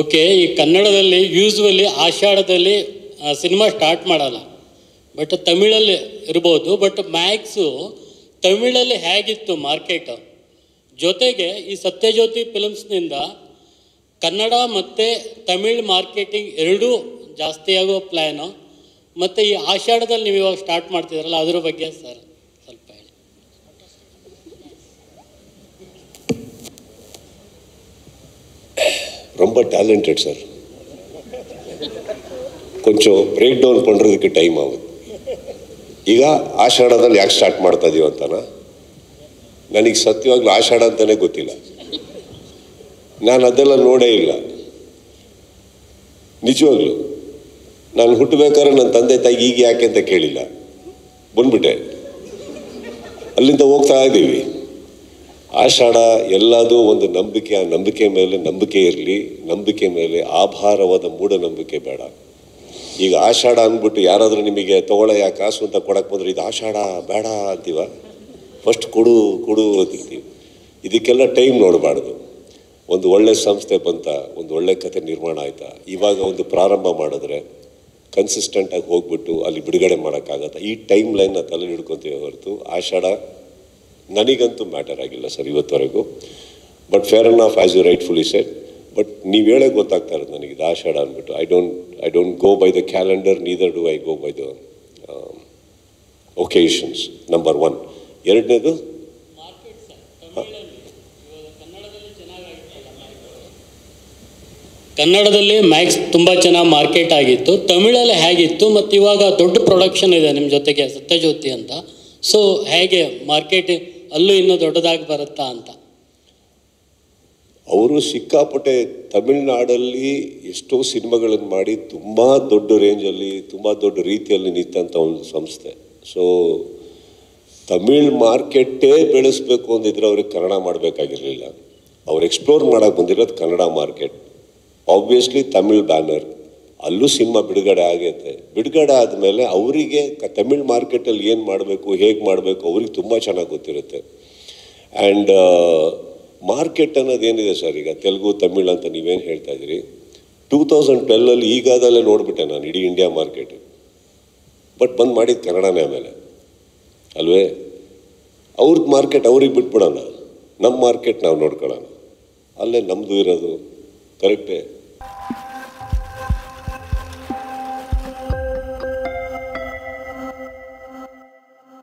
Okay, ಈ ಕನ್ನಡದಲ್ಲಿ usually ಆಷಾಢದಲ್ಲಿ cinema start ಮಾಡಲ್ಲ, ಬಟ್ ತಮಿಳಲ್ಲಿ ಇರ್ಬೋದು. ಬಟ್ ಮ್ಯಾಕ್ಸು ತಮಿಳಲ್ಲಿ ಹೇಗಿತ್ತು ಮಾರ್ಕೆಟ್, ಜೊತೆಗೆ ಈ ಸತ್ಯಜ್ಯೋತಿ ಫಿಲ್ಮ್ಸ್ನಿಂದ ಕನ್ನಡ ಮತ್ತು ತಮಿಳ್ ಮಾರ್ಕೆಟಿಂಗ್ ಎರಡೂ ಜಾಸ್ತಿ ಆಗೋ ಪ್ಲ್ಯಾನು. ಮತ್ತು ಈ ಆಷಾಢದಲ್ಲಿ ನೀವು ಇವಾಗ ಸ್ಟಾರ್ಟ್ ಮಾಡ್ತಿದ್ರಲ್ಲ, ಅದ್ರ ಬಗ್ಗೆ ಸರ್ ಸ್ವಲ್ಪ ಹೇಳಿ. ரொம்ப டேலண்டட் சார். ಕೊಂಚ ಬ್ರೇಕ್ ಡೌನ್ பண்ணுறதுக்கு ಟೈಮ್ ಆಗುತ್ತೆ. ಈಗ ಆಷಾಢದಲ್ಲಿ ಯಾಕೆ ಸ್ಟಾರ್ಟ್ ಮಾಡ್ತಾ ಇದೀವಿ ಅಂತಾನ, ನನಗೆ ಸತ್ಯವಾಗ್ಲೂ ಆಷಾಢ ಅಂತಲೇ ಗೊತ್ತಿಲ್ಲ. ನಾನು ಅದೆಲ್ಲ ನೋಡೇ ಇಲ್ಲ ನಿಜವಾಗ್ಲೂ. ನಾನು ಹುಟ್ಟಬೇಕಾದ್ರೆ ನನ್ನ ತಂದೆ ತಾಯಿ ಈಗ ಯಾಕೆ ಅಂತ ಕೇಳಿಲ್ಲ, ಬಂದ್ಬಿಟ್ಟೆ. ಅಲ್ಲಿಂದ ಹೋಗ್ತಾ ಇದ್ದೀವಿ. ಆಷಾಢ ಎಲ್ಲದೂ ಒಂದು ನಂಬಿಕೆ. ಆ ನಂಬಿಕೆ ಮೇಲೆ ನಂಬಿಕೆ ಇರಲಿ, ನಂಬಿಕೆ ಮೇಲೆ ಆಭಾರವಾದ ಮೂಢನಂಬಿಕೆ ಬೇಡ. ಈಗ ಆಷಾಢ ಅಂದ್ಬಿಟ್ಟು ಯಾರಾದರೂ ನಿಮಗೆ ತಗೊಳ್ಳೋ ಕಾಸು ಅಂತ ಕೊಡಕ್ಕೆ ಬಂದರೆ ಇದು ಆಷಾಢ ಬೇಡ ಅಂತೀವ. ಫಸ್ಟ್ ಕೊಡು ಕೊಡು ಅಂತೀವಿ. ಇದಕ್ಕೆಲ್ಲ ಟೈಮ್ ನೋಡಬಾರ್ದು. ಒಂದು ಒಳ್ಳೆ ಸಂಸ್ಥೆ ಬಂತ, ಒಂದು ಒಳ್ಳೆ ಕತೆ ನಿರ್ಮಾಣ ಆಯ್ತಾ, ಇವಾಗ ಒಂದು ಪ್ರಾರಂಭ ಮಾಡಿದ್ರೆ ಕನ್ಸಿಸ್ಟೆಂಟಾಗಿ ಹೋಗ್ಬಿಟ್ಟು ಅಲ್ಲಿ ಬಿಡುಗಡೆ ಮಾಡೋಕ್ಕಾಗತ್ತೆ. ಈ ಟೈಮ್ ಲೈನ್ನ ತಲೆ ಹಿಡ್ಕೊತೀವಿ ಹೊರತು ಆಷಾಢ ನನಗಂತೂ ಮ್ಯಾಟರ್ ಆಗಿಲ್ಲ ಸರ್ ಇವತ್ತವರೆಗೂ. But fair enough as you rightfully said. But ನೀವು ಹೇಳೇ ಗೊತ್ತಾಗ್ತಾ ಇರೋದು ನನಗೆ ಇದು ಆಷಾಢ ಅಂದ್ಬಿಟ್ಟು. I don't go by the calendar, neither do I go by the occasions. Number 1. ಎರಡನೇದು ಕನ್ನಡದಲ್ಲಿ ಮ್ಯಾಕ್ಸ್ ತುಂಬ ಚೆನ್ನಾಗಿ ಮಾರ್ಕೆಟ್ ಆಗಿತ್ತು, ತಮಿಳಲ್ಲಿ ಹೇಗಿತ್ತು, ಮತ್ತು ಇವಾಗ ದೊಡ್ಡ ಪ್ರೊಡಕ್ಷನ್ ಇದೆ ನಿಮ್ಮ ಜೊತೆಗೆ ಸತ್ಯಜ್ಯೋತಿ ಅಂತ. ಸೊ ಹೇಗೆ ಮಾರ್ಕೆಟ್ ಅಲ್ಲೂ ಇನ್ನೂ ದೊಡ್ಡದಾಗಿ ಬರುತ್ತಾ ಅಂತ? ಅವರು ಸಿಕ್ಕಾಪಟ್ಟೆ ತಮಿಳ್ನಾಡಲ್ಲಿ ಎಷ್ಟೋ ಸಿನಿಮಾಗಳನ್ನು ಮಾಡಿ ತುಂಬ ದೊಡ್ಡ ರೇಂಜಲ್ಲಿ, ತುಂಬ ದೊಡ್ಡ ರೀತಿಯಲ್ಲಿ ನಿಂತಂಥ ಒಂದು ಸಂಸ್ಥೆ. ಸೊ ತಮಿಳ್ ಮಾರ್ಕೆಟ್ಟೇ ಬೆಳೆಸಬೇಕು ಅಂದಿದ್ರೆ ಅವ್ರಿಗೆ ಕನ್ನಡ ಮಾಡಬೇಕಾಗಿರಲಿಲ್ಲ. ಅವ್ರು ಎಕ್ಸ್ಪ್ಲೋರ್ ಮಾಡೋಕ್ಕೆ ಬಂದಿರೋದು Kannada market. Obviously Tamil banner, ಅಲ್ಲೂ ಸಿನಿಮಾ ಬಿಡುಗಡೆ ಆಗೈತೆ. ಬಿಡುಗಡೆ ಆದಮೇಲೆ ಅವರಿಗೆ ತಮಿಳ್ ಮಾರ್ಕೆಟಲ್ಲಿ ಏನು ಮಾಡಬೇಕು, ಹೇಗೆ ಮಾಡಬೇಕು ಅವ್ರಿಗೆ ತುಂಬ ಚೆನ್ನಾಗಿ ಗೊತ್ತಿರುತ್ತೆ. ಆ್ಯಂಡ್ ಮಾರ್ಕೆಟ್ ಅನ್ನೋದೇನಿದೆ ಸರ್, ಈಗ ತೆಲುಗು ತಮಿಳ್ ಅಂತ ನೀವೇನು ಹೇಳ್ತಾ ಇದ್ದೀರಿ, 2012 ಈಗಾದಲ್ಲೇ ನೋಡಿಬಿಟ್ಟೆ ನಾನು ಇಡೀ ಇಂಡಿಯಾ ಮಾರ್ಕೆಟ್. ಬಟ್ ಬಂದು ಮಾಡಿದ್ದು ಕನ್ನಡನೇ ಆಮೇಲೆ ಅಲ್ವೇ. ಅವ್ರದ್ದು ಮಾರ್ಕೆಟ್ ಅವ್ರಿಗೆ ಬಿಟ್ಬಿಡೋಣ, ನಮ್ಮ ಮಾರ್ಕೆಟ್ ನಾವು ನೋಡ್ಕೊಳ್ಳೋಣ. ಅಲ್ಲೇ ನಮ್ಮದು ಇರೋದು ಕರೆಕ್ಟೇ.